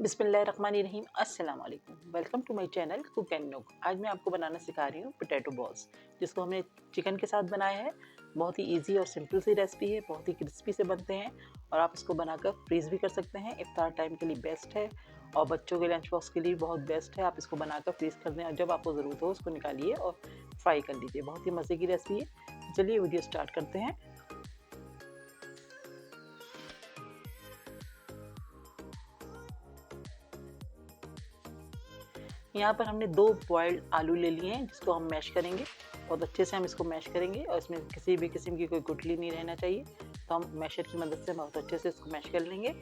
बिस्मिल्लाहिर्रहमानिर्रहीम अस्सलाम वालेकुम। Welcome to my channel cook and nook. आज मैं आपको बनाना सिखा रही हूँ पोटैटो बॉल्स, जिसको हमने चिकन के साथ बनाया है। बहुत ही इजी और सिंपल सी रेसिपी है, बहुत ही क्रिस्पी से बनते हैं और आप इसको बनाकर फ्रीज भी कर सकते हैं। इफ्तार टाइम के लिए बेस्ट है और बच्चों के लंच बॉक्स के लिए बहुत बेस्ट है। आप इसको बनाकर फ्रीज कर दें और जब आपको ज़रूरत हो उसको निकालिए और फ्राई कर लीजिए। बहुत ही मज़े की रेसिपी है। चलिए वीडियो स्टार्ट करते हैं। यहाँ पर हमने 2 बॉइल्ड आलू ले लिए हैं, जिसको हम मैश करेंगे। बहुत अच्छे से हम इसको मैश करेंगे और इसमें किसी भी किस्म की कोई गुठली नहीं रहना चाहिए। तो हम मैशर की मदद से बहुत अच्छे से इसको मैश कर लेंगे।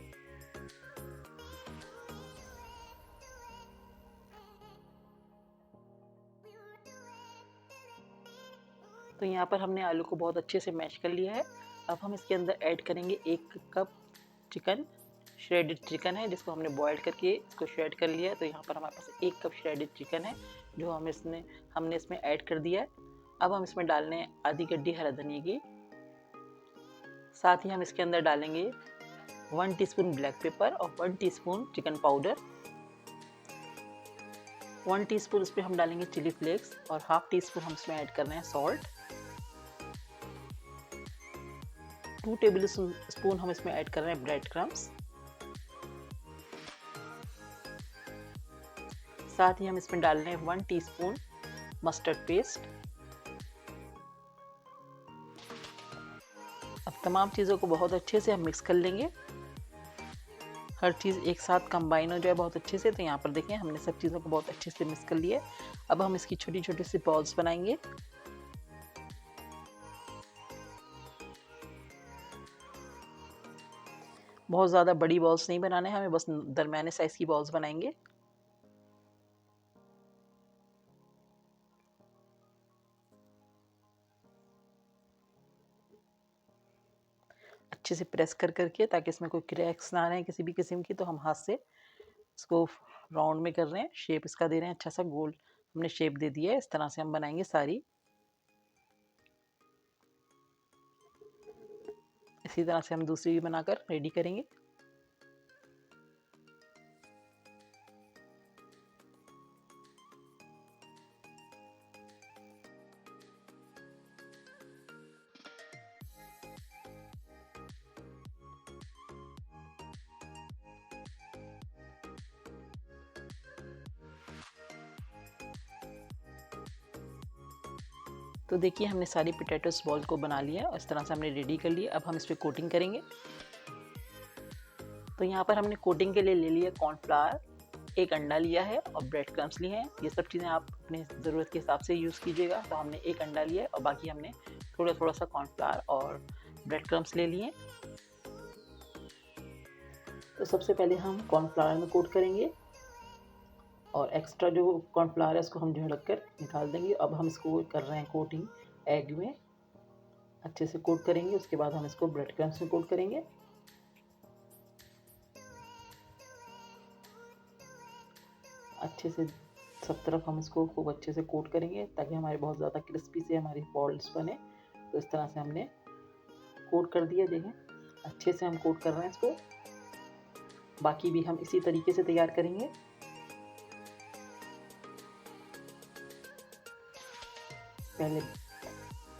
तो यहाँ पर हमने आलू को बहुत अच्छे से मैश कर लिया है। अब हम इसके अंदर ऐड करेंगे 1 कप चिकन। श्रेडेड चिकन है, जिसको हमने बॉयल करके इसको श्रेड कर लिया है। तो यहाँ पर हमारे पास 1 कप श्रेडेड चिकन है, जो हमने इसमें ऐड कर दिया है। अब हम इसमें डाल रहे हैं आधी गड्डी हरा धनिया की। साथ ही हम इसके अंदर डालेंगे 1 टीस्पून ब्लैक पेपर और 1 टीस्पून चिकन पाउडर। 1 टीस्पून इसमें हम डालेंगे चिली फ्लेक्स और हाफ टी स्पून हम इसमें ऐड कर रहे हैं सॉल्ट। 2 टेबल स्पून हम इसमें ऐड कर रहे हैं ब्रेड क्रम्स। साथ ही हम इसमें डाल रहे हैं 1 टीस्पून मस्टर्ड पेस्ट। अब तमाम चीज़ों को बहुत अच्छे से हम मिक्स कर लेंगे, हर चीज़ एक साथ कंबाइन हो जाए बहुत अच्छे से। तो यहाँ पर देखें, हमने सब चीज़ों को बहुत अच्छे से मिक्स कर लिया है। अब हम इसकी छोटी छोटी सी बॉल्स बनाएंगे। बहुत ज़्यादा बड़ी बॉल्स नहीं बनाने, हमें बस दरमियाने साइज़ की बॉल्स बनाएंगे। अच्छे से प्रेस कर करके, ताकि इसमें कोई क्रैक्स ना आए किसी भी किस्म की। तो हम हाथ से इसको राउंड में कर रहे हैं, शेप इसका दे रहे हैं। अच्छा सा गोल हमने शेप दे दिया है। इस तरह से हम बनाएंगे सारी। इसी तरह से हम दूसरी भी बनाकर रेडी करेंगे। तो देखिए, हमने सारी पोटैटोस बॉल को बना लिया और इस तरह से हमने रेडी कर लिया। अब हम इस पर कोटिंग करेंगे। तो यहाँ पर हमने कोटिंग के लिए ले लिया कॉर्नफ्लावर, 1 अंडा लिया है और ब्रेड क्रम्स लिए हैं। ये सब चीज़ें आप अपने ज़रूरत के हिसाब से यूज़ कीजिएगा। तो हमने 1 अंडा लिया है और बाकी हमने थोड़ा थोड़ा सा कॉर्नफ्लावर और ब्रेड क्रम्स ले लिए। तो सबसे पहले हम कॉर्नफ्लावर में कोट करेंगे और एक्स्ट्रा जो कॉर्नफ्लावर है उसको हम झड़क कर निकाल देंगे। अब हम इसको कर रहे हैं कोटिंग एग में, अच्छे से कोट करेंगे। उसके बाद हम इसको ब्रेड क्रम्स में कोट करेंगे। अच्छे से सब तरफ हम इसको खूब अच्छे से कोट करेंगे, ताकि हमारे बहुत ज़्यादा क्रिस्पी से हमारी बॉल्स बने। तो इस तरह से हमने कोट कर दिया। देखें, अच्छे से हम कोट कर रहे हैं इसको। बाकी भी हम इसी तरीके से तैयार करेंगे। पहले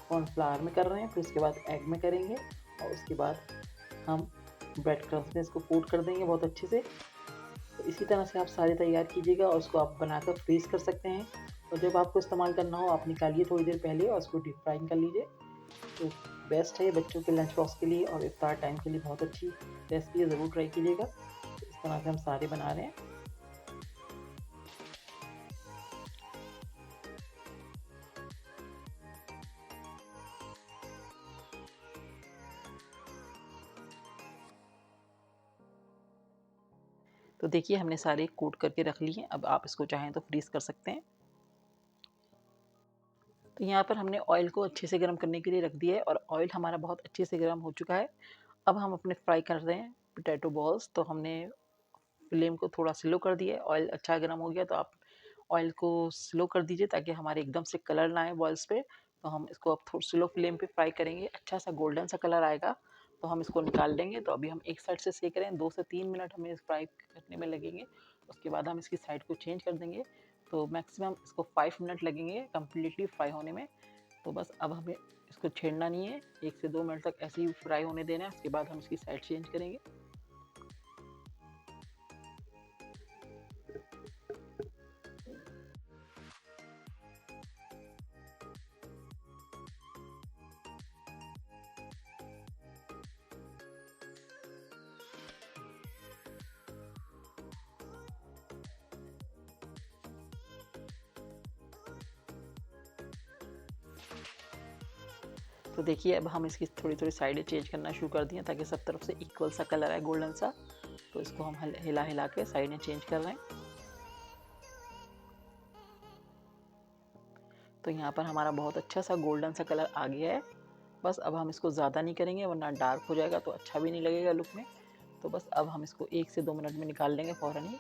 कॉर्नफ्लावर में कर रहे हैं, फिर उसके बाद एग में करेंगे और उसके बाद हम ब्रेड क्रम्स में इसको कोट कर देंगे बहुत अच्छे से। तो इसी तरह से आप सारे तैयार कीजिएगा और उसको आप बनाकर फ्रीज कर सकते हैं। और जब आपको इस्तेमाल करना हो, आप निकालिए थोड़ी देर पहले और उसको डीप फ्राइंग कर लीजिए। तो बेस्ट है बच्चों के लंच बॉक्स के लिए और इफ्तार टाइम के लिए बहुत अच्छी रेसिपी है, ज़रूर ट्राई कीजिएगा। तो इस तरह से हम सारे बना रहे हैं। तो देखिए, हमने सारे कोट करके रख लिए हैं। अब आप इसको चाहें तो फ्रीज कर सकते हैं। तो यहाँ पर हमने ऑयल को अच्छे से गर्म करने के लिए रख दिया है और ऑयल हमारा बहुत अच्छे से गर्म हो चुका है। अब हम अपने फ्राई कर रहे हैं पोटैटो बॉल्स। तो हमने फ्लेम को थोड़ा स्लो कर दिया है। ऑयल अच्छा गर्म हो गया, तो आप ऑयल को स्लो कर दीजिए, ताकि हमारे एकदम से कलर ना आए बॉल्स पे। तो हम इसको अब थोड़ा स्लो फ्लेम पे फ्राई करेंगे। अच्छा सा गोल्डन सा कलर आएगा तो हम इसको निकाल लेंगे। तो अभी हम एक साइड से सेक रहे हैं, 2 से 3 मिनट हमें फ्राई करने में लगेंगे। उसके बाद हम इसकी साइड को चेंज कर देंगे। तो मैक्सिमम इसको 5 मिनट लगेंगे कम्प्लीटली फ्राई होने में। तो बस अब हमें इसको छेड़ना नहीं है, 1 से 2 मिनट तक ऐसे ही फ्राई होने देना है। उसके बाद हम इसकी साइड चेंज करेंगे। तो देखिए अब हम इसकी थोड़ी-थोड़ी साइडें चेंज करना शुरू कर दिए ताकि सब तरफ से इक्वल सा कलर आए गोल्डन सा। तो इसको हम हिला-हिला के साइडें चेंज कर रहे हैं। तो यहाँ पर हमारा बहुत अच्छा सा गोल्डन सा कलर आ गया है। बस अब हम इसको ज़्यादा नहीं करेंगे वरना डार्क हो जाएगा तो अच्छा भी नहीं लगेगा लुक में। तो बस अब हम इसको 1 से 2 मिनट में निकाल लेंगे फ़ौरन ही।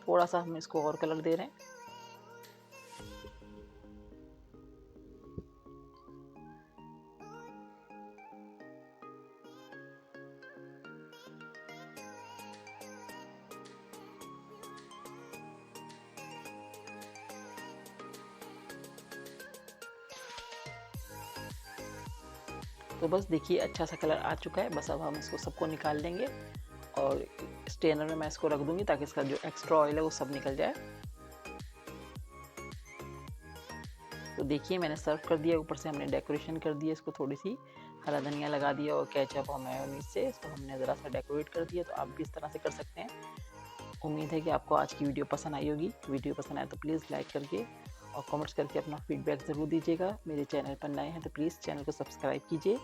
थोड़ा-सा हम इसको और कलर दे रहे हैं। तो बस देखिए अच्छा सा कलर आ चुका है। बस अब हम इसको सबको निकाल लेंगे और स्ट्रेनर में मैं इसको रख दूँगी ताकि इसका जो एक्स्ट्रा ऑयल है वो सब निकल जाए। तो देखिए मैंने सर्व कर दिया, ऊपर से हमने डेकोरेशन कर दिया, इसको थोड़ी-सी हरा धनिया लगा दिया और केचप और मेयोनीज़ से इसको हमने ज़रा सा डेकोरेट कर दिया। तो आप भी इस तरह से कर सकते हैं। उम्मीद है कि आपको आज की वीडियो पसंद आई होगी। वीडियो पसंद आए तो प्लीज़ लाइक करके और कमेंट्स करके अपना फीडबैक ज़रूर दीजिएगा। मेरे चैनल पर नए हैं तो प्लीज़ चैनल को सब्सक्राइब कीजिए।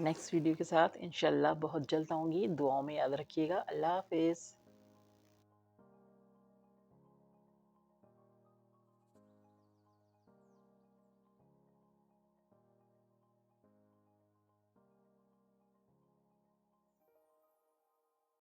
नेक्स्ट वीडियो के साथ इंशाल्लाह बहुत जल्द आऊँगी। दुआओं में याद रखिएगा। अल्लाह हाफ़िज़।